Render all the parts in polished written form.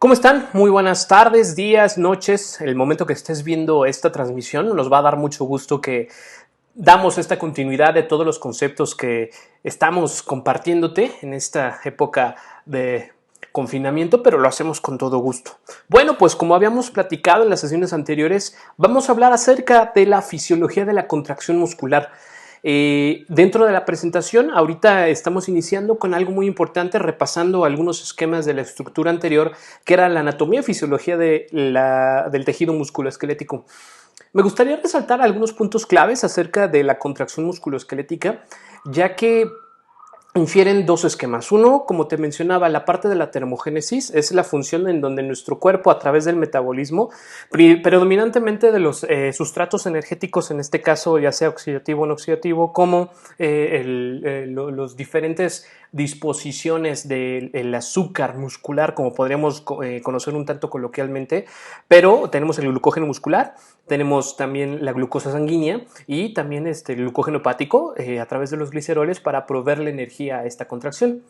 ¿Cómo están? Muy buenas tardes, días, noches. El momento que estés viendo esta transmisión nos va a dar mucho gusto que damos esta continuidad de todos los conceptos que estamos compartiéndote en esta época de confinamiento, pero lo hacemos con todo gusto. Bueno, pues como habíamos platicado en las sesiones anteriores, vamos a hablar acerca de la fisiología de la contracción muscular. Dentro de la presentación, ahorita estamos iniciando con algo muy importante, repasando algunos esquemas de la estructura anterior, que era la anatomía y fisiología del tejido musculoesquelético. Me gustaría resaltar algunos puntos claves acerca de la contracción musculoesquelética, ya que infieren dos esquemas. Uno, como te mencionaba, la parte de la termogénesis es la función en donde nuestro cuerpo, a través del metabolismo, predominantemente de los sustratos energéticos, en este caso ya sea oxidativo o no oxidativo, como los diferentes disposiciones del azúcar muscular, como podríamos conocer un tanto coloquialmente, pero tenemos el glucógeno muscular, tenemos también la glucosa sanguínea y también el glucógeno hepático a través de los gliceroles para proveerle energía a esta contracción.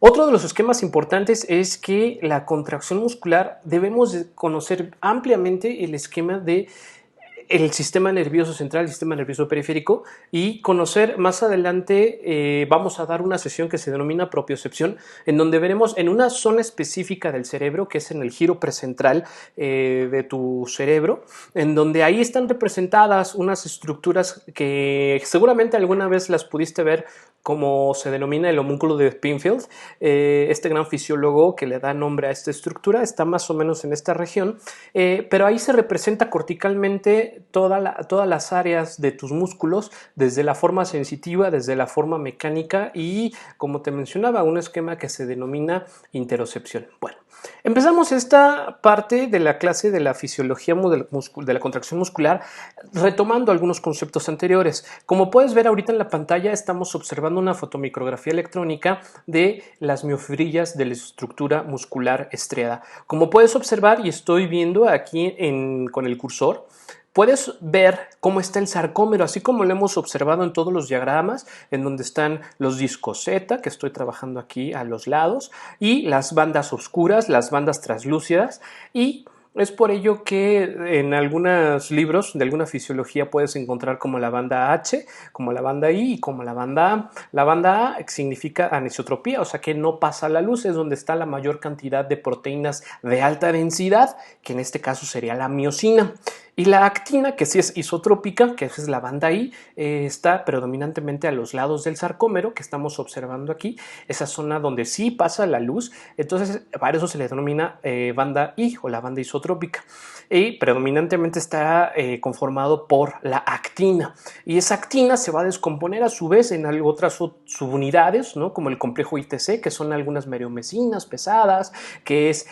Otro de los esquemas importantes es que la contracción muscular debemos conocer ampliamente el esquema de el sistema nervioso central, el sistema nervioso periférico, y conocer más adelante, vamos a dar una sesión que se denomina propiocepción, en donde veremos en una zona específica del cerebro, que es en el giro precentral de tu cerebro, en donde ahí están representadas unas estructuras que seguramente alguna vez las pudiste ver, como se denomina el homúnculo de Penfield. Este gran fisiólogo que le da nombre a esta estructura está más o menos en esta región, pero ahí se representa corticalmente todas las áreas de tus músculos, desde la forma sensitiva, desde la forma mecánica y, como te mencionaba, un esquema que se denomina interocepción. Bueno, empezamos esta parte de la clase de la fisiología de la contracción muscular retomando algunos conceptos anteriores. Como puedes ver ahorita en la pantalla, estamos observando una fotomicrografía electrónica de las miofibrillas de la estructura muscular estriada. Como puedes observar, y estoy viendo aquí con el cursor, puedes ver cómo está el sarcómero, así como lo hemos observado en todos los diagramas, en donde están los discos Z, que estoy trabajando aquí a los lados, y las bandas oscuras, las bandas translúcidas, y es por ello que en algunos libros de alguna fisiología puedes encontrar como la banda H, como la banda I y como la banda A. La banda A significa anisotropía, o sea que no pasa la luz, es donde está la mayor cantidad de proteínas de alta densidad, que en este caso sería la miosina. Y la actina, que sí es isotrópica, que es la banda I, está predominantemente a los lados del sarcómero que estamos observando aquí, esa zona donde sí pasa la luz. Entonces, para eso se le denomina banda I o la banda isotrópica. Y predominantemente está conformado por la actina. Y esa actina se va a descomponer a su vez en otras subunidades, ¿no? Como el complejo ITC, que son algunas meriomesinas pesadas, que es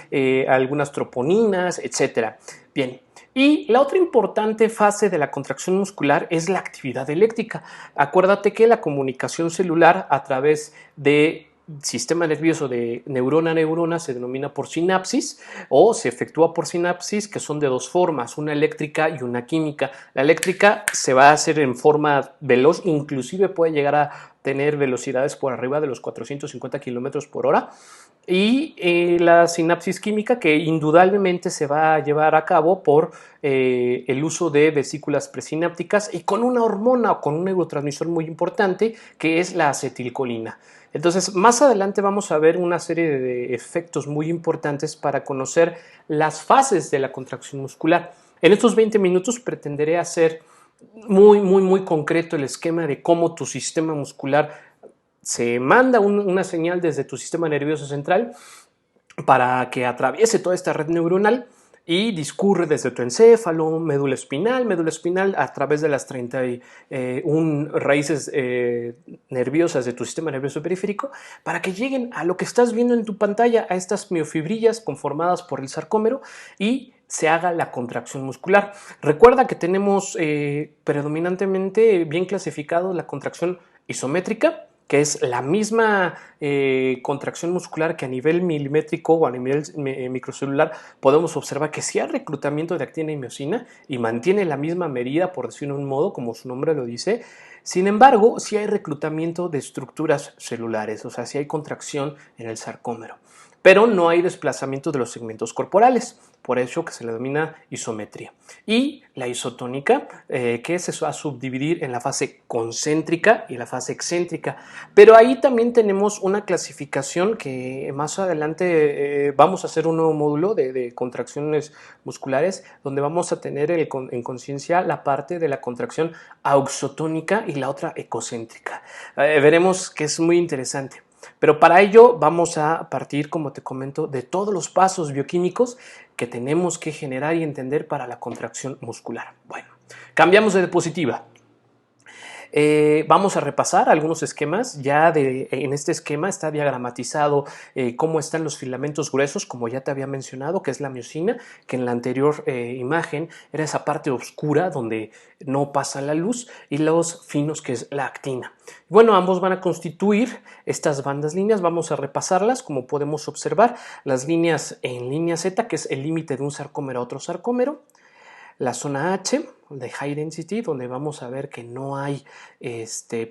algunas troponinas, etcétera. Bien. Y la otra importante fase de la contracción muscular es la actividad eléctrica. Acuérdate que la comunicación celular a través del sistema nervioso de neurona a neurona se denomina por sinapsis o se efectúa por sinapsis, que son de dos formas, una eléctrica y una química. La eléctrica se va a hacer en forma veloz, inclusive puede llegar a tener velocidades por arriba de los 450 kilómetros por hora. Y la sinapsis química, que indudablemente se va a llevar a cabo por el uso de vesículas presinápticas y con una hormona o con un neurotransmisor muy importante, que es la acetilcolina. Entonces, más adelante vamos a ver una serie de efectos muy importantes para conocer las fases de la contracción muscular. En estos 20 minutos pretenderé hacer muy concreto el esquema de cómo tu sistema muscular se manda una señal desde tu sistema nervioso central para que atraviese toda esta red neuronal y discurre desde tu encéfalo, médula espinal a través de las 31 raíces nerviosas de tu sistema nervioso periférico, para que lleguen a lo que estás viendo en tu pantalla, a estas miofibrillas conformadas por el sarcómero y se haga la contracción muscular. Recuerda que tenemos predominantemente bien clasificado la contracción isométrica, que es la misma contracción muscular que a nivel milimétrico o a nivel microcelular podemos observar que sí hay reclutamiento de actina y miosina y mantiene la misma medida, por decirlo de un modo, como su nombre lo dice. Sin embargo, sí hay reclutamiento de estructuras celulares, o sea, sí hay contracción en el sarcómero, pero no hay desplazamiento de los segmentos corporales, por eso que se le denomina isometría. Y la isotónica, que se va a subdividir en la fase concéntrica y la fase excéntrica, pero ahí también tenemos una clasificación que más adelante vamos a hacer un nuevo módulo de contracciones musculares, donde vamos a tener en conciencia la parte de la contracción auxotónica y la otra ecocéntrica. Veremos que es muy interesante. Pero para ello vamos a partir, como te comento, de todos los pasos bioquímicos que tenemos que generar y entender para la contracción muscular. Bueno, cambiamos de diapositiva. Vamos a repasar algunos esquemas. En este esquema está diagramatizado cómo están los filamentos gruesos, como ya te había mencionado, que es la miosina, que en la anterior imagen era esa parte oscura donde no pasa la luz, y los finos, que es la actina. Bueno, ambos van a constituir estas bandas líneas. Vamos a repasarlas. Como podemos observar, las líneas en línea Z, que es el límite de un sarcómero a otro sarcómero. La zona H, de High Density, donde vamos a ver que no hay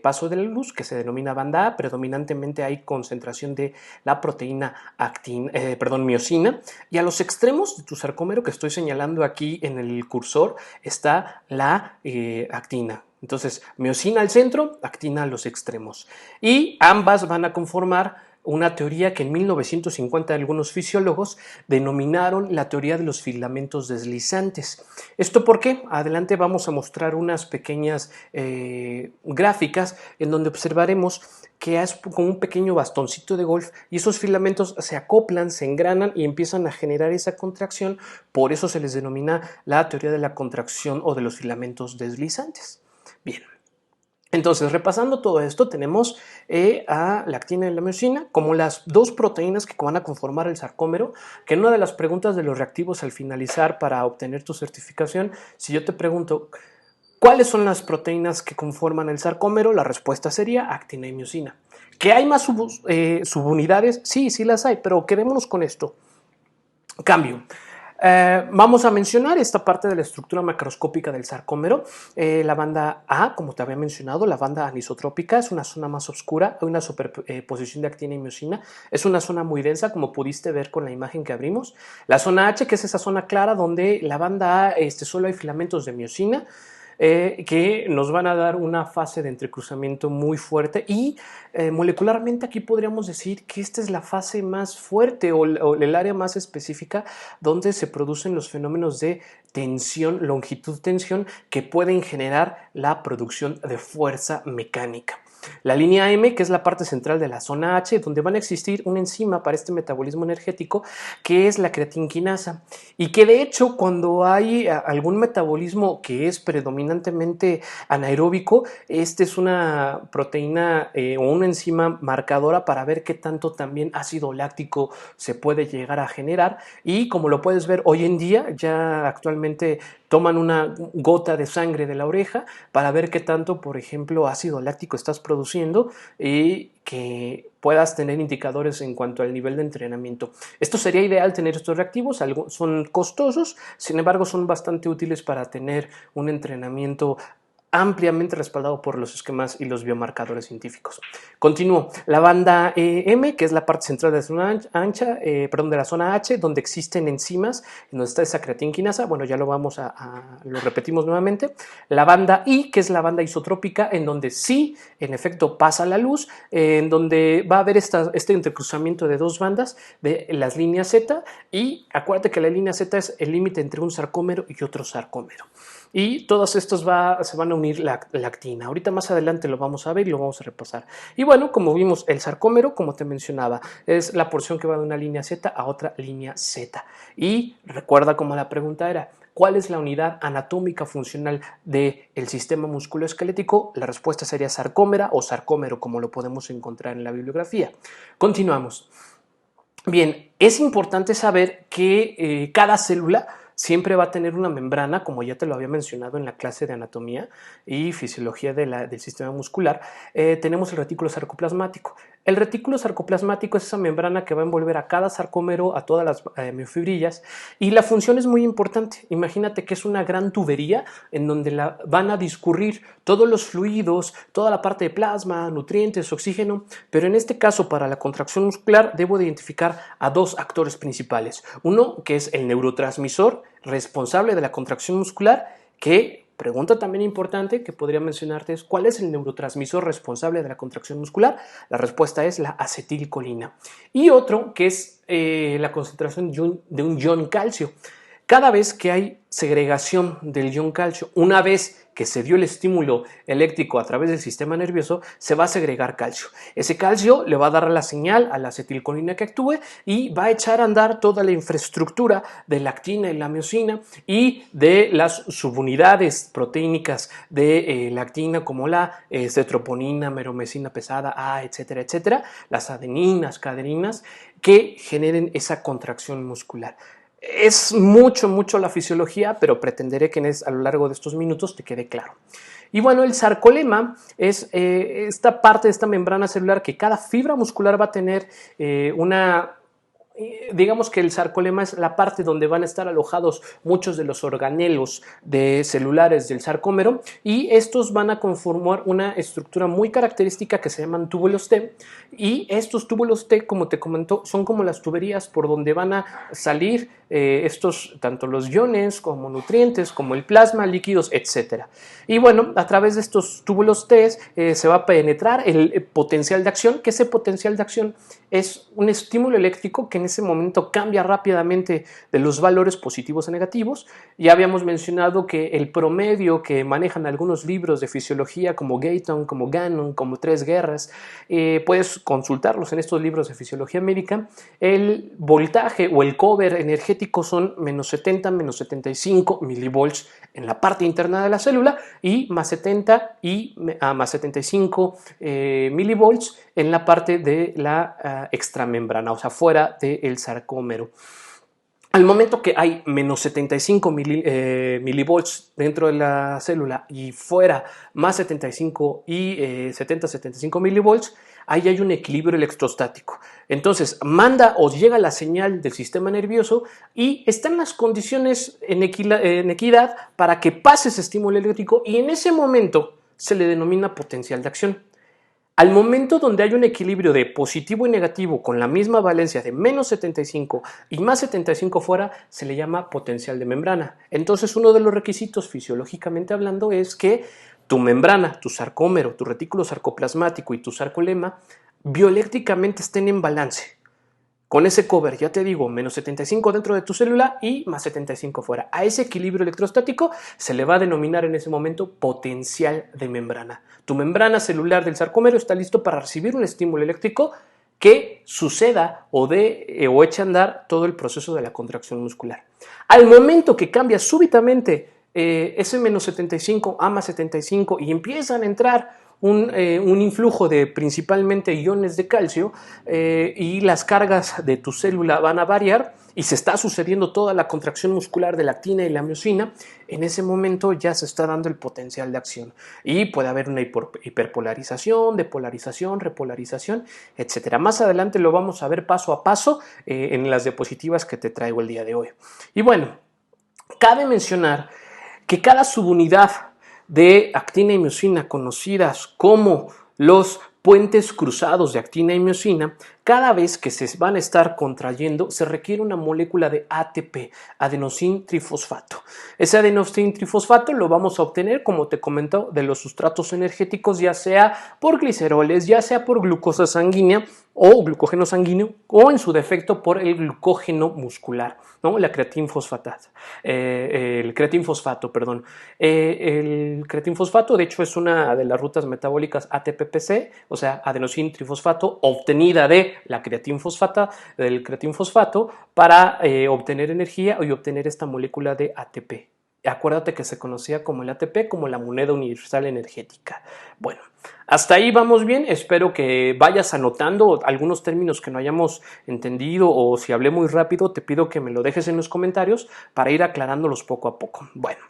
paso de la luz, que se denomina banda A. Predominantemente hay concentración de la proteína miosina. Y a los extremos de tu sarcómero, que estoy señalando aquí en el cursor, está la actina. Entonces, miosina al centro, actina a los extremos. Y ambas van a conformar una teoría que en 1950 algunos fisiólogos denominaron la teoría de los filamentos deslizantes. ¿Esto por qué? Adelante vamos a mostrar unas pequeñas gráficas en donde observaremos que es como un pequeño bastoncito de golf, y esos filamentos se acoplan, se engranan y empiezan a generar esa contracción. Por eso se les denomina la teoría de la contracción o de los filamentos deslizantes. Bien. Entonces, repasando todo esto, tenemos a la actina y la miosina como las dos proteínas que van a conformar el sarcómero, que en una de las preguntas de los reactivos al finalizar para obtener tu certificación, si yo te pregunto ¿cuáles son las proteínas que conforman el sarcómero?, la respuesta sería actina y miosina. ¿Que hay más subunidades? Sí, sí las hay, pero quedémonos con esto. Cambio. Vamos a mencionar esta parte de la estructura macroscópica del sarcómero. La banda A, como te había mencionado, la banda anisotrópica, es una zona más oscura, hay una superposición de actina y miosina, es una zona muy densa, como pudiste ver con la imagen que abrimos. La zona H, que es esa zona clara donde la banda A solo hay filamentos de miosina, que nos van a dar una fase de entrecruzamiento muy fuerte, y molecularmente aquí podríamos decir que esta es la fase más fuerte o el área más específica donde se producen los fenómenos de tensión, longitud-tensión, que pueden generar la producción de fuerza mecánica. La línea M, que es la parte central de la zona H, donde van a existir una enzima para este metabolismo energético, que es la creatinquinasa, y que de hecho cuando hay algún metabolismo que es predominantemente anaeróbico, esta es una proteína o una enzima marcadora para ver qué tanto también ácido láctico se puede llegar a generar. Y como lo puedes ver hoy en día, ya actualmente toman una gota de sangre de la oreja para ver qué tanto, por ejemplo, ácido láctico estás produciendo, y que puedas tener indicadores en cuanto al nivel de entrenamiento. Esto sería ideal tener estos reactivos, son costosos, sin embargo son bastante útiles para tener un entrenamiento ampliamente respaldado por los esquemas y los biomarcadores científicos. Continúo. La banda M, que es la parte central de la zona de la zona H, donde existen enzimas, donde está esa creatinquinasa. Bueno, ya lo repetimos nuevamente. La banda I, que es la banda isotrópica, en donde sí, en efecto, pasa la luz, en donde va a haber este entrecruzamiento de dos bandas de las líneas Z, y acuérdate que la línea Z es el límite entre un sarcómero y otro sarcómero. Y todos estos se van a unir la actina. Ahorita más adelante lo vamos a ver y lo vamos a repasar. Y bueno, como vimos, el sarcómero, como te mencionaba, es la porción que va de una línea Z a otra línea Z. Y recuerda cómo la pregunta era: ¿cuál es la unidad anatómica funcional del sistema musculoesquelético? La respuesta sería sarcómera o sarcómero, como lo podemos encontrar en la bibliografía. Continuamos. Bien, es importante saber que cada célula siempre va a tener una membrana, como ya te lo había mencionado en la clase de anatomía y fisiología del sistema muscular. Tenemos el retículo sarcoplasmático. El retículo sarcoplasmático es esa membrana que va a envolver a cada sarcómero, a todas las miofibrillas, y la función es muy importante. Imagínate que es una gran tubería en donde van a discurrir todos los fluidos, toda la parte de plasma, nutrientes, oxígeno, pero en este caso para la contracción muscular debo de identificar a dos actores principales. Uno que es el neurotransmisor responsable de la contracción muscular, que pregunta también importante que podría mencionarte es ¿cuál es el neurotransmisor responsable de la contracción muscular? La respuesta es la acetilcolina. Y otro que es la concentración de un ion calcio. Cada vez que hay segregación del ion calcio, una vez que se dio el estímulo eléctrico a través del sistema nervioso, se va a segregar calcio. Ese calcio le va a dar la señal a la acetilcolina que actúe y va a echar a andar toda la infraestructura de la actina y la miosina y de las subunidades proteínicas de la actina como la cetroponina, meromesina pesada, A, etcétera, etcétera, las adeninas, cadeninas, que generen esa contracción muscular. Es mucho la fisiología, pero pretenderé que a lo largo de estos minutos te quede claro. Y bueno, el sarcolema es esta parte de esta membrana celular que cada fibra muscular va a tener digamos que el sarcolema es la parte donde van a estar alojados muchos de los organelos celulares del sarcómero y estos van a conformar una estructura muy característica que se llaman túbulos T y estos túbulos T, como te comentó, son como las tuberías por donde van a salir tanto los iones como nutrientes, como el plasma, líquidos, etc. Y bueno, a través de estos túbulos T se va a penetrar el potencial de acción, que ese potencial de acción es un estímulo eléctrico que en ese momento cambia rápidamente de los valores positivos a negativos. Ya habíamos mencionado que el promedio que manejan algunos libros de fisiología como Gayton, como Gannon, como Tres Guerras, puedes consultarlos en estos libros de fisiología médica. El voltaje o el cover energético son menos 70, menos 75 milivolts en la parte interna de la célula y más 70 y más 75 milivolts en la parte de la extramembrana, o sea, fuera del sarcómero. Al momento que hay menos 75 milivolts dentro de la célula y fuera más 75 y 70-75 milivolts, ahí hay un equilibrio electrostático. Entonces manda o llega la señal del sistema nervioso y están las condiciones en equidad para que pase ese estímulo eléctrico y en ese momento se le denomina potencial de acción. Al momento donde hay un equilibrio de positivo y negativo con la misma valencia de menos 75 y más 75 fuera, se le llama potencial de membrana. Entonces, uno de los requisitos fisiológicamente hablando es que tu membrana, tu sarcómero, tu retículo sarcoplasmático y tu sarcolema bioeléctricamente estén en balance. Con ese cover, ya te digo, menos 75 dentro de tu célula y más 75 fuera. A ese equilibrio electrostático se le va a denominar en ese momento potencial de membrana. Tu membrana celular del sarcómero está listo para recibir un estímulo eléctrico que suceda o eche a andar todo el proceso de la contracción muscular. Al momento que cambia súbitamente ese menos 75 a más 75 y empiezan a entrar un influjo de principalmente iones de calcio y las cargas de tu célula van a variar y se está sucediendo toda la contracción muscular de la actina y la miosina, en ese momento ya se está dando el potencial de acción y puede haber una hiperpolarización, depolarización, repolarización, etc. Más adelante lo vamos a ver paso a paso en las diapositivas que te traigo el día de hoy. Y bueno, cabe mencionar que cada subunidad de actina y miosina, conocidas como los puentes cruzados de actina y miosina, cada vez que se van a estar contrayendo se requiere una molécula de ATP, adenosín trifosfato. Ese adenosín trifosfato lo vamos a obtener, como te comento, de los sustratos energéticos, ya sea por gliceroles, ya sea por glucosa sanguínea o glucógeno sanguíneo, o en su defecto por el glucógeno muscular, ¿no? La creatinfosfato, el creatinfosfato, perdón. El creatinfosfato, de hecho, es una de las rutas metabólicas ATPPC, o sea, adenosín trifosfato, obtenida de la creatinfosfata, del creatinfosfato, para obtener energía y obtener esta molécula de ATP. Acuérdate que se conocía como el ATP, como la moneda universal energética. Bueno, hasta ahí vamos bien. Espero que vayas anotando algunos términos que no hayamos entendido o si hablé muy rápido, te pido que me lo dejes en los comentarios para ir aclarándolos poco a poco. Bueno,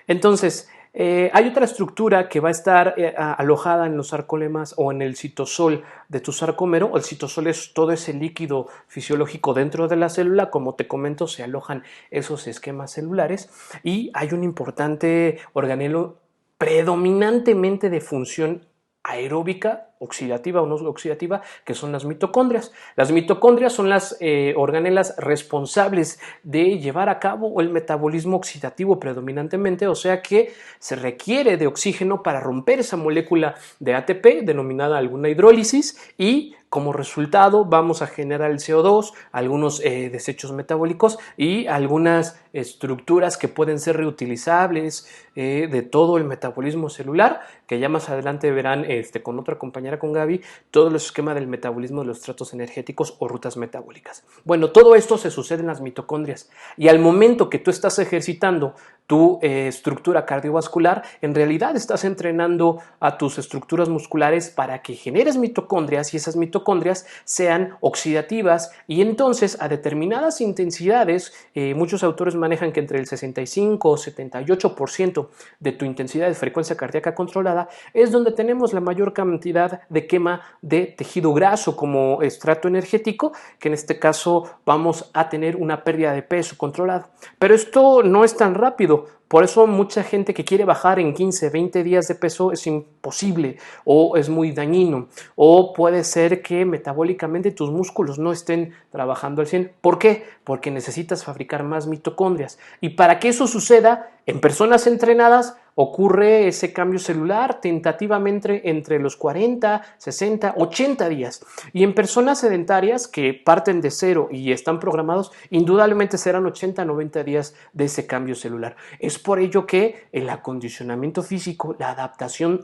entonces, Hay otra estructura que va a estar alojada en los sarcolemas o en el citosol de tu sarcómero. El citosol es todo ese líquido fisiológico dentro de la célula. Como te comento, se alojan esos esquemas celulares y hay un importante organelo predominantemente de función aeróbica, oxidativa o no oxidativa, que son las mitocondrias. Las mitocondrias son las organelas responsables de llevar a cabo el metabolismo oxidativo predominantemente, o sea que se requiere de oxígeno para romper esa molécula de ATP, denominada alguna hidrólisis, y como resultado vamos a generar el CO2, algunos desechos metabólicos y algunas estructuras que pueden ser reutilizables de todo el metabolismo celular, que ya más adelante verán con otra compañera, con Gaby, todo el esquema del metabolismo de los estratos energéticos o rutas metabólicas. Bueno, todo esto se sucede en las mitocondrias y al momento que tú estás ejercitando tu estructura cardiovascular, en realidad estás entrenando a tus estructuras musculares para que generes mitocondrias y esas mitocondrias sean oxidativas y entonces a determinadas intensidades, muchos autores manejan que entre el 65 o 78% de tu intensidad de frecuencia cardíaca controlada es donde tenemos la mayor cantidad de quema de tejido graso como estrato energético, que en este caso vamos a tener una pérdida de peso controlada. Pero esto no es tan rápido. Por eso mucha gente que quiere bajar en 15, 20 días de peso es imposible o es muy dañino o puede ser que metabólicamente tus músculos no estén trabajando al 100. ¿Por qué? Porque necesitas fabricar más mitocondrias y para que eso suceda en personas entrenadas ocurre ese cambio celular tentativamente entre los 40, 60, 80 días. Y en personas sedentarias que parten de cero y están programados, indudablemente serán 80, 90 días de ese cambio celular. Es por ello que el acondicionamiento físico, la adaptación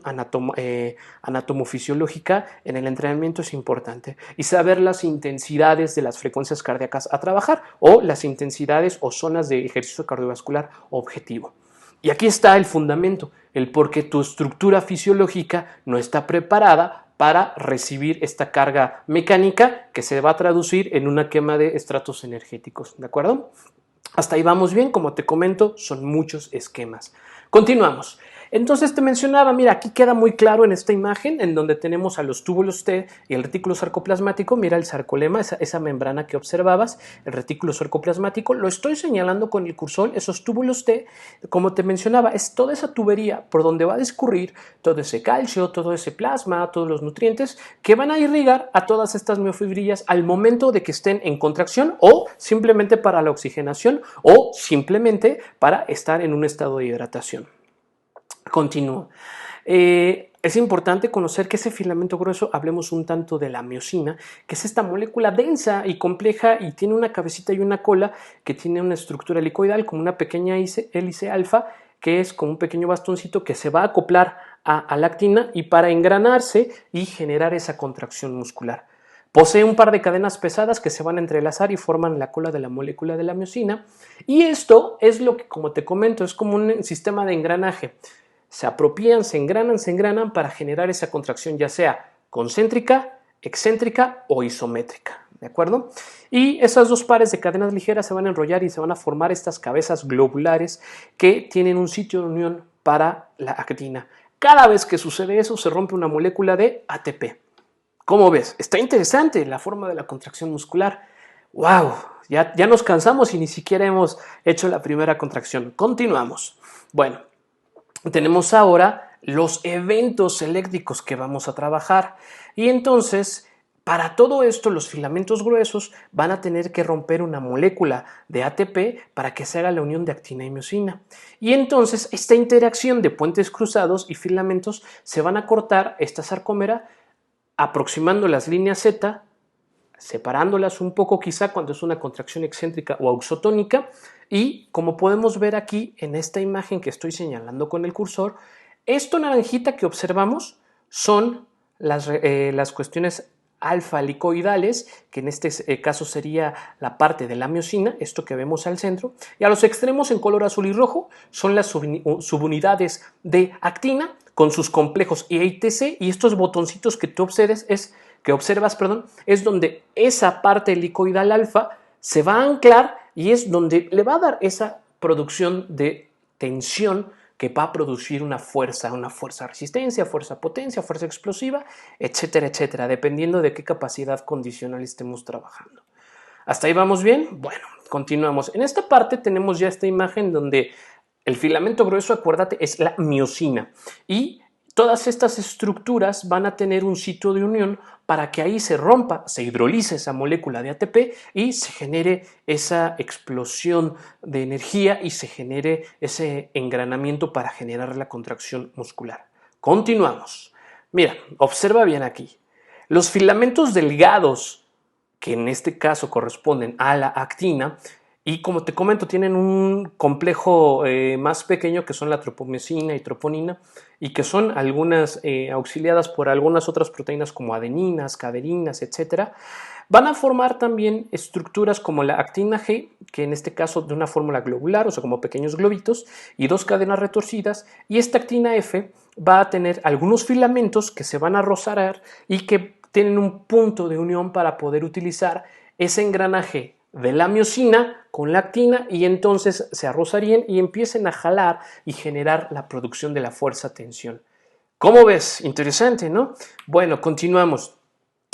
anatomofisiológica en el entrenamiento es importante y saber las intensidades de las frecuencias cardíacas a trabajar o las intensidades o zonas de ejercicio cardiovascular objetivo. Y aquí está el fundamento, el por qué tu estructura fisiológica no está preparada para recibir esta carga mecánica que se va a traducir en una quema de estratos energéticos, ¿de acuerdo? Hasta ahí vamos bien, como te comento, son muchos esquemas. Continuamos. Entonces te mencionaba, mira, aquí queda muy claro en esta imagen en donde tenemos a los túbulos T y el retículo sarcoplasmático. Mira el sarcolema, esa membrana que observabas, el retículo sarcoplasmático. Lo estoy señalando con el cursor, esos túbulos T, como te mencionaba, es toda esa tubería por donde va a discurrir todo ese calcio, todo ese plasma, todos los nutrientes que van a irrigar a todas estas miofibrillas al momento de que estén en contracción o simplemente para la oxigenación o simplemente para estar en un estado de hidratación. Continúo. Es importante conocer que ese filamento grueso, hablemos un tanto de la miosina, que es esta molécula densa y compleja y tiene una cabecita y una cola que tiene una estructura helicoidal como una pequeña hélice alfa, que es como un pequeño bastoncito que se va a acoplar a la actina y para engranarse y generar esa contracción muscular. Posee un par de cadenas pesadas que se van a entrelazar y forman la cola de la molécula de la miosina y esto es lo que, como te comento, es como un sistema de engranaje. Se apropian, se engranan para generar esa contracción ya sea concéntrica, excéntrica o isométrica, ¿de acuerdo? Y esas dos pares de cadenas ligeras se van a enrollar y se van a formar estas cabezas globulares que tienen un sitio de unión para la actina. Cada vez que sucede eso se rompe una molécula de ATP. ¿Cómo ves? Está interesante la forma de la contracción muscular. ¡Wow! Ya nos cansamos y ni siquiera hemos hecho la primera contracción. Continuamos. Bueno, tenemos ahora los eventos eléctricos que vamos a trabajar y entonces para todo esto los filamentos gruesos van a tener que romper una molécula de ATP para que se haga la unión de actina y miosina y entonces esta interacción de puentes cruzados y filamentos se van a cortar esta sarcómera aproximando las líneas Z, separándolas un poco quizá cuando es una contracción excéntrica o auxotónica y como podemos ver aquí en esta imagen que estoy señalando con el cursor, esto naranjita que observamos son las cuestiones alfa-helicoidales, que en este caso sería la parte de la miosina, esto que vemos al centro, y a los extremos en color azul y rojo son las subunidades de actina con sus complejos ITC y estos botoncitos que tú observas es donde esa parte helicoidal alfa se va a anclar y es donde le va a dar esa producción de tensión que va a producir una fuerza resistencia, fuerza potencia, fuerza explosiva, etcétera, etcétera, dependiendo de qué capacidad condicional estemos trabajando. ¿Hasta ahí vamos bien? Bueno, continuamos. En esta parte tenemos ya esta imagen donde el filamento grueso, acuérdate, es la miosina y todas estas estructuras van a tener un sitio de unión para que ahí se rompa, se hidrolice esa molécula de ATP y se genere esa explosión de energía y se genere ese engranamiento para generar la contracción muscular. Continuamos. Mira, observa bien aquí. Los filamentos delgados, que en este caso corresponden a la actina, y como te comento, tienen un complejo más pequeño que son la tropomiosina y troponina y que son algunas auxiliadas por algunas otras proteínas como adeninas, caderinas, etcétera. Van a formar también estructuras como la actina G, que en este caso de una fórmula globular, o sea, como pequeños globitos, y dos cadenas retorcidas, y esta actina F va a tener algunos filamentos que se van a rozar y que tienen un punto de unión para poder utilizar ese engranaje de la miosina con la actina y entonces se arrozarían y empiecen a jalar y generar la producción de la fuerza-tensión. ¿Cómo ves? Interesante, ¿no? Bueno, continuamos.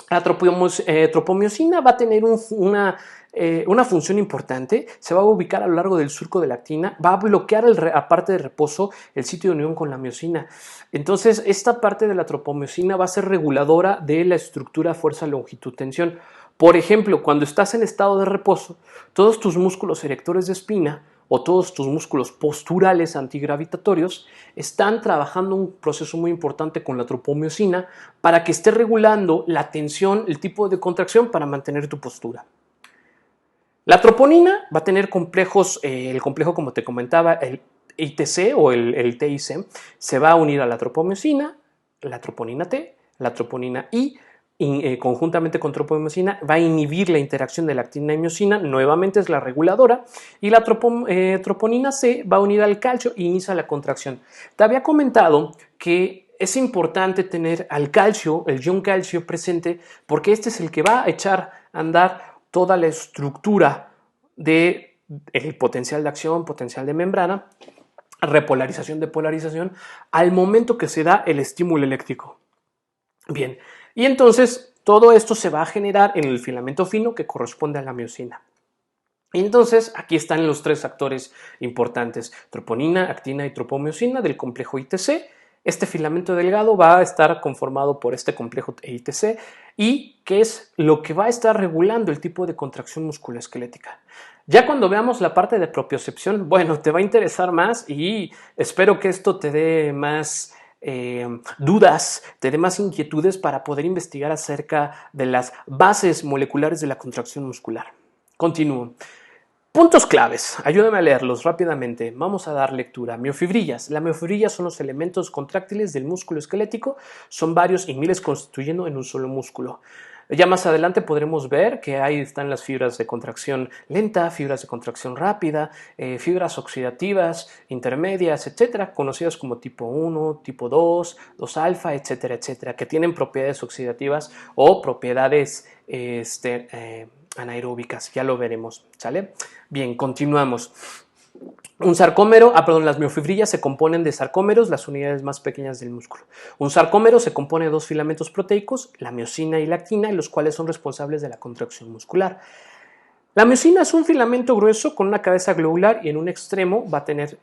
La tropomiosina va a tener una función importante, se va a ubicar a lo largo del surco de la actina, va a bloquear la parte de reposo, el sitio de unión con la miosina. Entonces, esta parte de la tropomiosina va a ser reguladora de la estructura fuerza, longitud, tensión. Por ejemplo, cuando estás en estado de reposo, todos tus músculos erectores de espina o todos tus músculos posturales antigravitatorios están trabajando un proceso muy importante con la tropomiosina para que esté regulando la tensión, el tipo de contracción para mantener tu postura. La troponina va a tener complejos, el complejo como te comentaba, el ITC o el TIC, se va a unir a la tropomiosina, la troponina T, la troponina I, conjuntamente con tropomiosina va a inhibir la interacción de la actina y miosina, nuevamente es la reguladora, y la troponina C va a unir al calcio e inicia la contracción. Te había comentado que es importante tener al calcio, el ion calcio presente, porque este es el que va a echar a andar toda la estructura del potencial de acción, potencial de membrana, repolarización, depolarización, al momento que se da el estímulo eléctrico. Bien, y entonces todo esto se va a generar en el filamento fino que corresponde a la miosina. Y entonces aquí están los tres actores importantes, troponina, actina y tropomiosina del complejo ITC. Este filamento delgado va a estar conformado por este complejo ITC y que es lo que va a estar regulando el tipo de contracción musculoesquelética. Ya cuando veamos la parte de propiocepción, bueno, te va a interesar más y espero que esto te dé más dudas, te dé más inquietudes para poder investigar acerca de las bases moleculares de la contracción muscular. Continúo. Puntos claves, ayúdame a leerlos rápidamente. Vamos a dar lectura. Miofibrillas. Las miofibrillas son los elementos contráctiles del músculo esquelético, son varios y miles constituyendo en un solo músculo. Ya más adelante podremos ver que ahí están las fibras de contracción lenta, fibras de contracción rápida, fibras oxidativas, intermedias, etcétera, conocidas como tipo 1, tipo 2, 2 alfa, etcétera, etcétera, que tienen propiedades oxidativas o propiedades anaeróbicas. Ya lo veremos, ¿sale? Bien, continuamos. Un sarcómero, las miofibrillas se componen de sarcómeros, las unidades más pequeñas del músculo. Un sarcómero se compone de dos filamentos proteicos, la miosina y la actina, los cuales son responsables de la contracción muscular. La miosina es un filamento grueso con una cabeza globular y en un extremo va a tener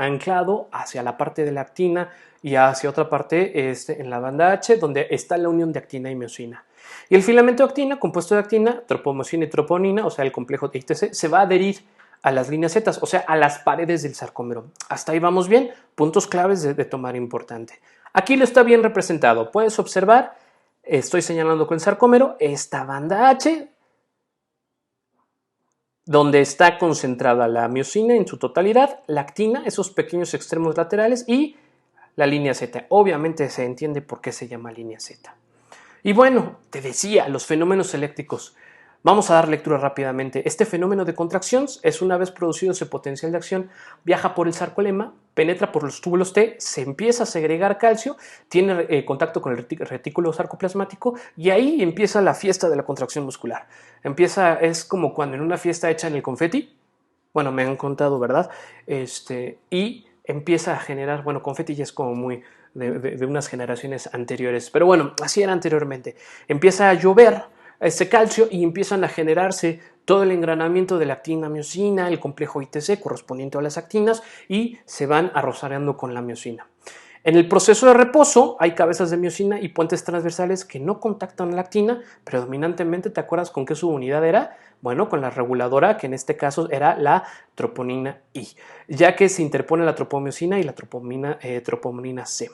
anclado hacia la parte de la actina y hacia otra parte en la banda H, donde está la unión de actina y miosina. Y el filamento de actina, compuesto de actina, tropomiosina y troponina, o sea, el complejo ITC, se va a adherir a las líneas Z, o sea, a las paredes del sarcómero. Hasta ahí vamos bien, puntos claves de tomar importante. Aquí lo está bien representado, puedes observar, estoy señalando con el sarcómero, esta banda H, donde está concentrada la miosina en su totalidad, la actina, esos pequeños extremos laterales y la línea Z. Obviamente se entiende por qué se llama línea Z. Y bueno, te decía, los fenómenos eléctricos. Vamos a dar lectura rápidamente. Este fenómeno de contracción es una vez producido ese potencial de acción, viaja por el sarcolema, penetra por los túbulos T, se empieza a segregar calcio, tiene contacto con el retículo sarcoplasmático y ahí empieza la fiesta de la contracción muscular. Es como cuando en una fiesta echan el confeti, bueno, me han contado, ¿verdad? Y empieza a generar, bueno, confeti ya es como muy de unas generaciones anteriores, pero bueno, así era anteriormente. Empieza a llover este calcio y empiezan a generarse todo el engranamiento de la actina miosina, el complejo ITC correspondiente a las actinas y se van arrozareando con la miosina. En el proceso de reposo hay cabezas de miosina y puentes transversales que no contactan la actina, predominantemente, ¿te acuerdas con qué subunidad era? Bueno, con la reguladora, que en este caso era la troponina I, ya que se interpone la tropomiosina y la troponina C.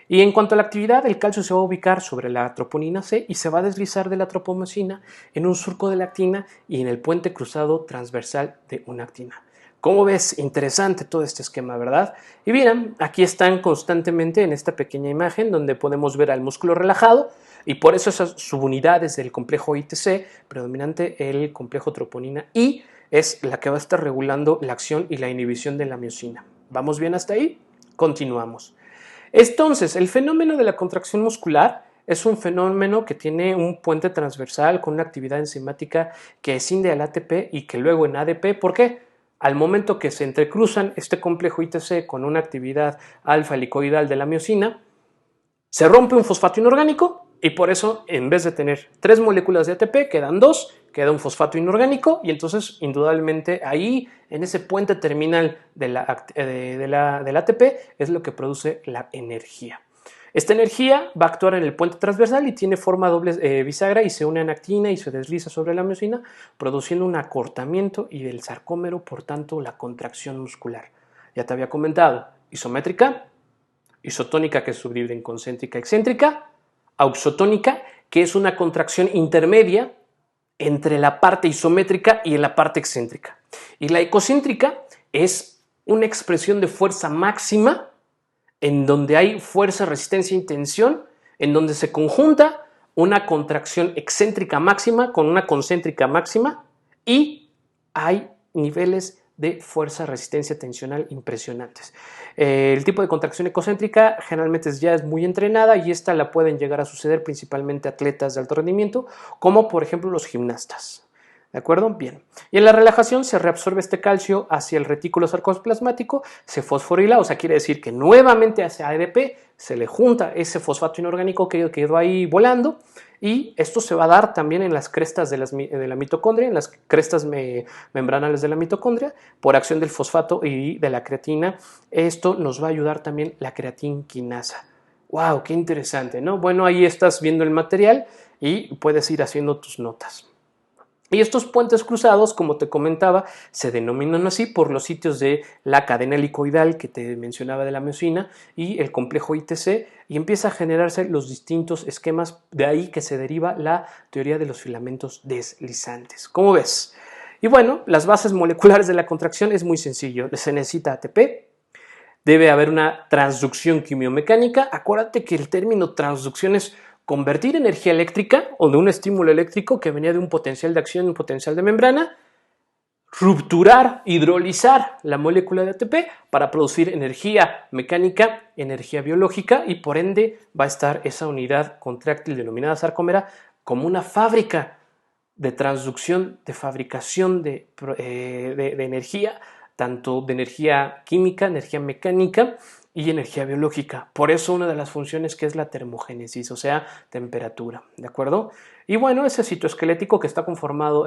Y en cuanto a la actividad, el calcio se va a ubicar sobre la troponina C y se va a deslizar de la tropomiosina en un surco de la actina y en el puente cruzado transversal de una actina. ¿Cómo ves? Interesante todo este esquema, ¿verdad? Y bien, aquí están constantemente en esta pequeña imagen donde podemos ver al músculo relajado y por eso esas subunidades del complejo ITC, predominante el complejo troponina I, es la que va a estar regulando la acción y la inhibición de la miosina. ¿Vamos bien hasta ahí? Continuamos. Entonces, el fenómeno de la contracción muscular es un fenómeno que tiene un puente transversal con una actividad enzimática que escinde al ATP y que luego en ADP, ¿por qué? Al momento que se entrecruzan este complejo ITC con una actividad alfa helicoidal de la miosina, se rompe un fosfato inorgánico y por eso en vez de tener 3 moléculas de ATP quedan 2, queda un fosfato inorgánico y entonces indudablemente ahí en ese puente terminal del ATP es lo que produce la energía. Esta energía va a actuar en el puente transversal y tiene forma doble bisagra y se une en actina y se desliza sobre la miosina, produciendo un acortamiento y del sarcómero, por tanto, la contracción muscular. Ya te había comentado, isométrica, isotónica, que es subdividida en concéntrica, excéntrica, auxotónica, que es una contracción intermedia entre la parte isométrica y la parte excéntrica. Y la ecocéntrica es una expresión de fuerza máxima en donde hay fuerza, resistencia y tensión, en donde se conjunta una contracción excéntrica máxima con una concéntrica máxima y hay niveles de fuerza, resistencia tensional impresionantes. El tipo de contracción ecocéntrica generalmente ya es muy entrenada y esta la pueden llegar a suceder principalmente atletas de alto rendimiento, como por ejemplo los gimnastas. ¿De acuerdo? Bien. Y en la relajación se reabsorbe este calcio hacia el retículo sarcoplasmático, se fosforila, o sea, quiere decir que nuevamente hacia ADP se le junta ese fosfato inorgánico que quedó ahí volando y esto se va a dar también en las crestas de la mitocondria, en las crestas membranales de la mitocondria, por acción del fosfato y de la creatina. Esto nos va a ayudar también la creatinquinasa. ¡Wow! ¡Qué interesante!, ¿no? Bueno, ahí estás viendo el material y puedes ir haciendo tus notas. Y estos puentes cruzados, como te comentaba, se denominan así por los sitios de la cadena helicoidal que te mencionaba de la miosina y el complejo ITC y empieza a generarse los distintos esquemas, de ahí que se deriva la teoría de los filamentos deslizantes. ¿Cómo ves? Y bueno, las bases moleculares de la contracción es muy sencillo. Se necesita ATP, debe haber una transducción quimiomecánica. Acuérdate que el término transducción es convertir energía eléctrica o de un estímulo eléctrico que venía de un potencial de acción y un potencial de membrana, rupturar, hidrolizar la molécula de ATP para producir energía mecánica, energía biológica y por ende va a estar esa unidad contráctil denominada sarcómera como una fábrica de transducción, de fabricación de energía, tanto de energía química, energía mecánica y energía biológica. Por eso una de las funciones que es la termogénesis, o sea, temperatura, ¿de acuerdo? Y bueno, ese citoesqueleto que está conformado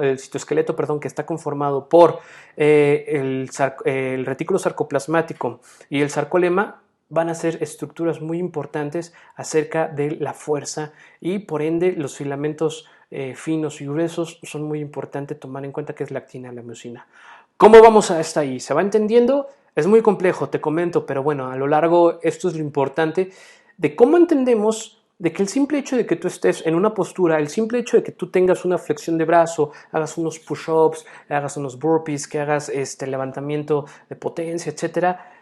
por el retículo sarcoplasmático y el sarcolema van a ser estructuras muy importantes acerca de la fuerza y por ende los filamentos finos y gruesos son muy importantes tomar en cuenta que es la actina y la miosina. ¿Cómo vamos hasta ahí? ¿Se va entendiendo? Es muy complejo, te comento, pero bueno, a lo largo esto es lo importante de cómo entendemos de que el simple hecho de que tú estés en una postura, el simple hecho de que tú tengas una flexión de brazo, hagas unos push-ups, hagas unos burpees, que hagas levantamiento de potencia, etcétera,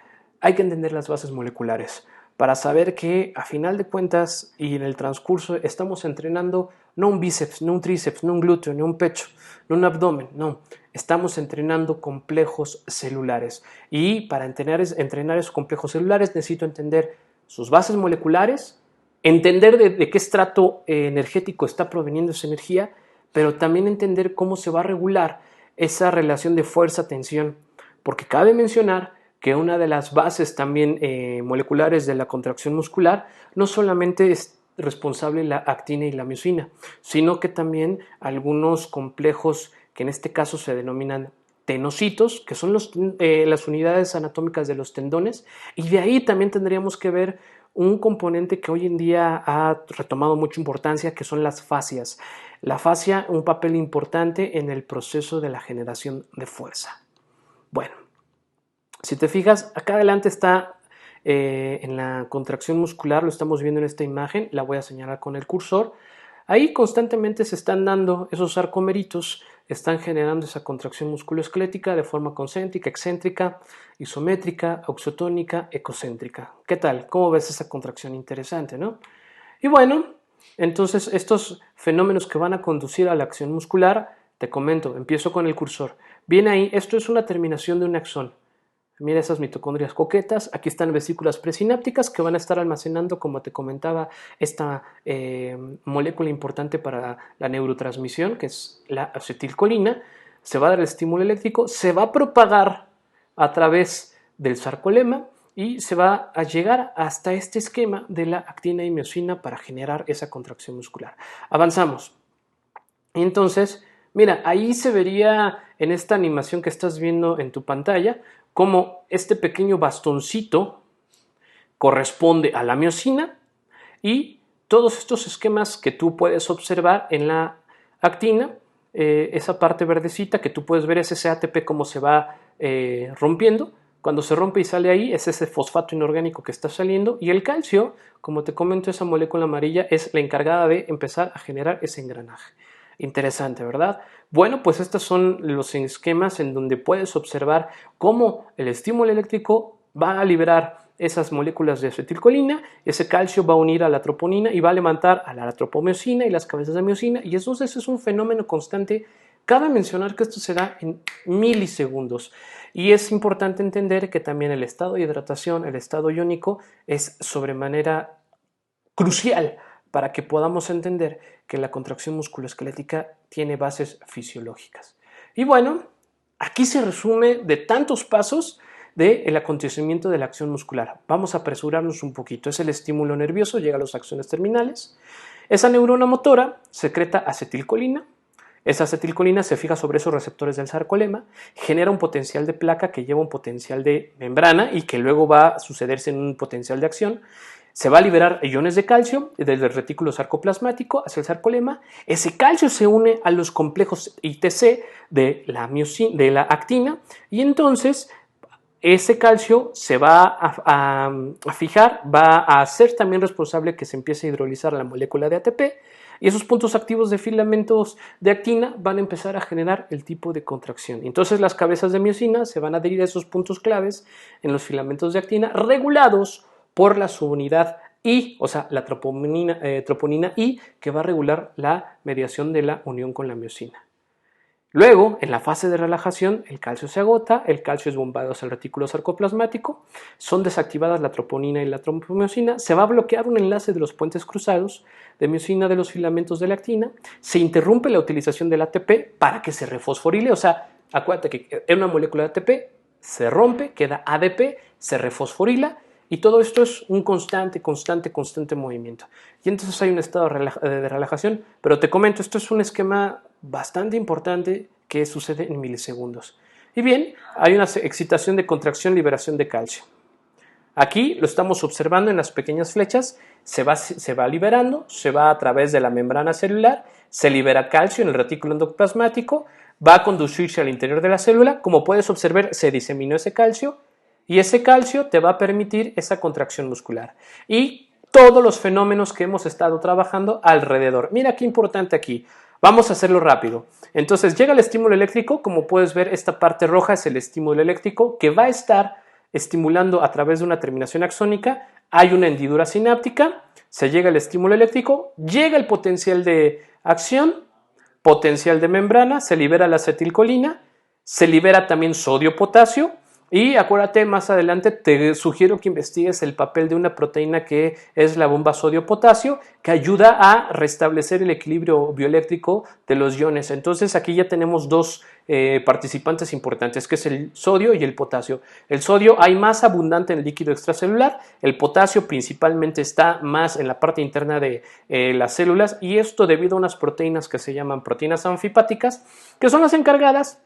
hay que entender las bases moleculares para saber que a final de cuentas y en el transcurso estamos entrenando no un bíceps, no un tríceps, no un glúteo, no un pecho, no un abdomen, no. Estamos entrenando complejos celulares y para entrenar esos complejos celulares necesito entender sus bases moleculares, entender de qué estrato energético está proveniendo esa energía, pero también entender cómo se va a regular esa relación de fuerza-tensión, porque cabe mencionar que una de las bases también moleculares de la contracción muscular no solamente es responsable la actina y la miosina, sino que también algunos complejos que en este caso se denominan tenocitos, que son las unidades anatómicas de los tendones, y de ahí también tendríamos que ver un componente que hoy en día ha retomado mucha importancia, que son las fascias. La fascia, un papel importante en el proceso de la generación de fuerza. Bueno, si te fijas, acá adelante está en la contracción muscular, lo estamos viendo en esta imagen, la voy a señalar con el cursor. Ahí constantemente se están dando esos sarcomeritos, están generando esa contracción musculoesquelética de forma concéntrica, excéntrica, isométrica, auxotónica, ecocéntrica. ¿Qué tal? ¿Cómo ves esa contracción? Interesante, ¿no? Y bueno, entonces estos fenómenos que van a conducir a la acción muscular, te comento, empiezo con el cursor. Bien ahí, esto es una terminación de un axón. Mira esas mitocondrias coquetas, aquí están vesículas presinápticas que van a estar almacenando, como te comentaba, esta molécula importante para la neurotransmisión, que es la acetilcolina. Se va a dar el estímulo eléctrico, se va a propagar a través del sarcolema y se va a llegar hasta este esquema de la actina y miosina para generar esa contracción muscular. Avanzamos. Entonces, mira, ahí se vería en esta animación que estás viendo en tu pantalla como este pequeño bastoncito corresponde a la miosina y todos estos esquemas que tú puedes observar en la actina, esa parte verdecita que tú puedes ver es ese ATP cómo se va rompiendo. Cuando se rompe y sale ahí es ese fosfato inorgánico que está saliendo, y el calcio, como te comento, esa molécula amarilla es la encargada de empezar a generar ese engranaje. Interesante, ¿verdad? Bueno, pues estos son los esquemas en donde puedes observar cómo el estímulo eléctrico va a liberar esas moléculas de acetilcolina, ese calcio va a unir a la troponina y va a levantar a la tropomiosina y las cabezas de miosina, y entonces es un fenómeno constante. Cabe mencionar que esto se da en milisegundos, y es importante entender que también el estado de hidratación, el estado iónico, es sobremanera crucial para que podamos entender que la contracción musculoesquelética tiene bases fisiológicas. Y bueno, aquí se resume de tantos pasos del acontecimiento de la acción muscular. Vamos a apresurarnos un poquito. Es el estímulo nervioso, llega a las acciones terminales. Esa neurona motora secreta acetilcolina. Esa acetilcolina se fija sobre esos receptores del sarcolema, genera un potencial de placa que lleva un potencial de membrana y que luego va a sucederse en un potencial de acción. Se va a liberar iones de calcio desde el retículo sarcoplasmático hacia el sarcolema. Ese calcio se une a los complejos ITC de la actina, y entonces ese calcio se va a fijar, va a ser también responsable que se empiece a hidrolizar la molécula de ATP, y esos puntos activos de filamentos de actina van a empezar a generar el tipo de contracción. Entonces las cabezas de miosina se van a adherir a esos puntos claves en los filamentos de actina, regulados por la subunidad I, o sea, la troponina I, que va a regular la mediación de la unión con la miosina. Luego, en la fase de relajación, el calcio se agota, el calcio es bombeado hacia el retículo sarcoplasmático, son desactivadas la troponina y la tropomiosina, se va a bloquear un enlace de los puentes cruzados de miosina de los filamentos de la actina, se interrumpe la utilización del ATP para que se refosforile, o sea, acuérdate que es una molécula de ATP, se rompe, queda ADP, se refosforila, y todo esto es un constante movimiento. Y entonces hay un estado de relajación, pero te comento, esto es un esquema bastante importante que sucede en milisegundos. Y bien, hay una excitación de contracción, liberación de calcio. Aquí lo estamos observando en las pequeñas flechas, se va liberando, se va a través de la membrana celular, se libera calcio en el retículo endoplasmático, va a conducirse al interior de la célula, como puedes observar se diseminó ese calcio, y ese calcio te va a permitir esa contracción muscular y todos los fenómenos que hemos estado trabajando alrededor. Mira qué importante aquí. Vamos a hacerlo rápido. Entonces llega el estímulo eléctrico, como puedes ver esta parte roja es el estímulo eléctrico que va a estar estimulando a través de una terminación axónica. Hay una hendidura sináptica, se llega el estímulo eléctrico, llega el potencial de acción, potencial de membrana, se libera la acetilcolina, se libera también sodio-potasio. Y acuérdate, más adelante te sugiero que investigues el papel de una proteína que es la bomba sodio-potasio, que ayuda a restablecer el equilibrio bioeléctrico de los iones. Entonces aquí ya tenemos dos participantes importantes, que es el sodio y el potasio. El sodio hay más abundante en el líquido extracelular, el potasio principalmente está más en la parte interna de las células, y esto debido a unas proteínas que se llaman proteínas anfipáticas, que son las encargadas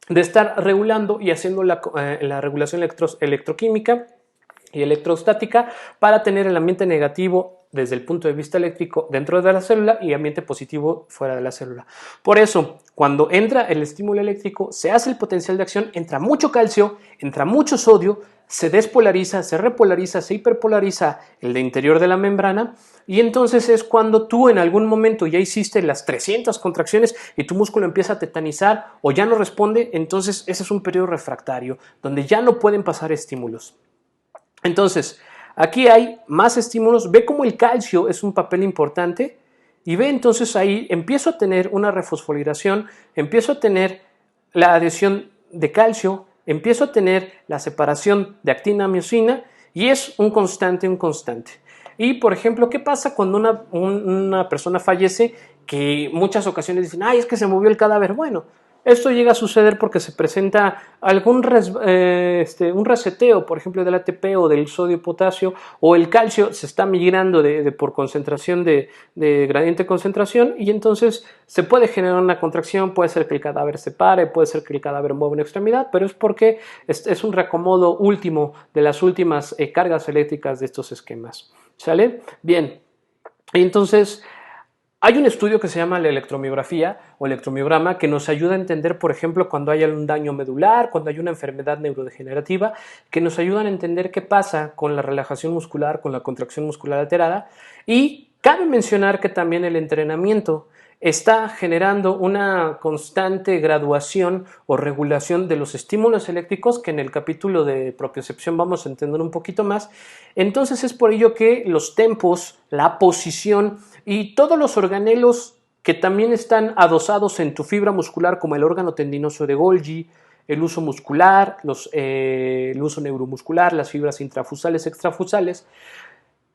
de estar regulando y haciendo la regulación electroquímica y electrostática para tener el ambiente negativo desde el punto de vista eléctrico dentro de la célula y ambiente positivo fuera de la célula. Por eso, cuando entra el estímulo eléctrico, se hace el potencial de acción, entra mucho calcio, entra mucho sodio, se despolariza, se repolariza, se hiperpolariza el de interior de la membrana, y entonces es cuando tú en algún momento ya hiciste las 300 contracciones y tu músculo empieza a tetanizar o ya no responde. Entonces ese es un periodo refractario donde ya no pueden pasar estímulos. Entonces aquí hay más estímulos, ve cómo el calcio es un papel importante y ve entonces ahí empiezo a tener una refosforilación, empiezo a tener la adhesión de calcio, empiezo a tener la separación de actina-miosina, y es un constante. Y, por ejemplo, ¿qué pasa cuando una persona fallece? Que muchas ocasiones dicen, ay, es que se movió el cadáver. Bueno, esto llega a suceder porque se presenta un reseteo, por ejemplo, del ATP o del sodio-potasio, o el calcio se está migrando por concentración de gradiente de concentración, y entonces se puede generar una contracción, puede ser que el cadáver se pare, puede ser que el cadáver mueva una extremidad, pero es porque es un reacomodo último de las últimas cargas eléctricas de estos esquemas. ¿Sale? Bien, entonces hay un estudio que se llama la electromiografía o electromiograma, que nos ayuda a entender, por ejemplo, cuando hay un daño medular, cuando hay una enfermedad neurodegenerativa, que nos ayudan a entender qué pasa con la relajación muscular, con la contracción muscular alterada. Y cabe mencionar que también el entrenamiento está generando una constante graduación o regulación de los estímulos eléctricos, que en el capítulo de propiocepción vamos a entender un poquito más. Entonces es por ello que los tempos, la posición y todos los organelos que también están adosados en tu fibra muscular, como el órgano tendinoso de Golgi, el uso muscular, el uso neuromuscular, las fibras intrafusales, extrafusales,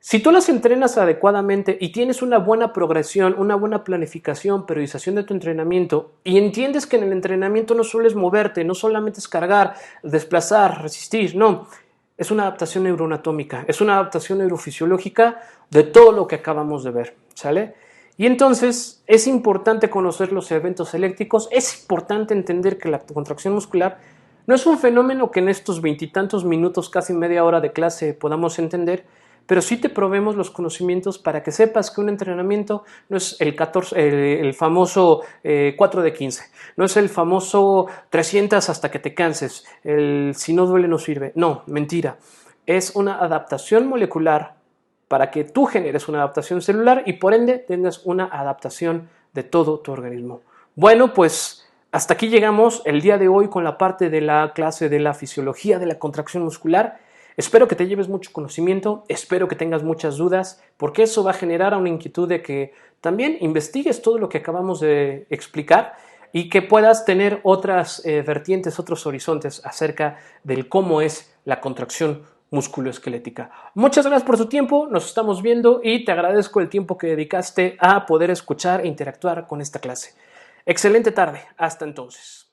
si tú las entrenas adecuadamente y tienes una buena progresión, una buena planificación, periodización de tu entrenamiento, y entiendes que en el entrenamiento no solo es moverte, no solamente es cargar, desplazar, resistir, no, es una adaptación neuroanatómica, es una adaptación neurofisiológica de todo lo que acabamos de ver, ¿sale? Y entonces es importante conocer los eventos eléctricos, es importante entender que la contracción muscular no es un fenómeno que en estos veintitantos minutos, casi media hora de clase, podamos entender, pero sí te proveemos los conocimientos para que sepas que un entrenamiento no es el famoso 4 de 15, no es el famoso 300 hasta que te canses, si no duele no sirve. No, mentira. Es una adaptación molecular para que tú generes una adaptación celular y por ende tengas una adaptación de todo tu organismo. Bueno, pues hasta aquí llegamos el día de hoy con la parte de la clase de la fisiología de la contracción muscular. Espero que te lleves mucho conocimiento, espero que tengas muchas dudas, porque eso va a generar una inquietud de que también investigues todo lo que acabamos de explicar y que puedas tener otras vertientes, otros horizontes acerca del cómo es la contracción musculoesquelética. Muchas gracias por tu tiempo, nos estamos viendo y te agradezco el tiempo que dedicaste a poder escuchar e interactuar con esta clase. Excelente tarde, hasta entonces.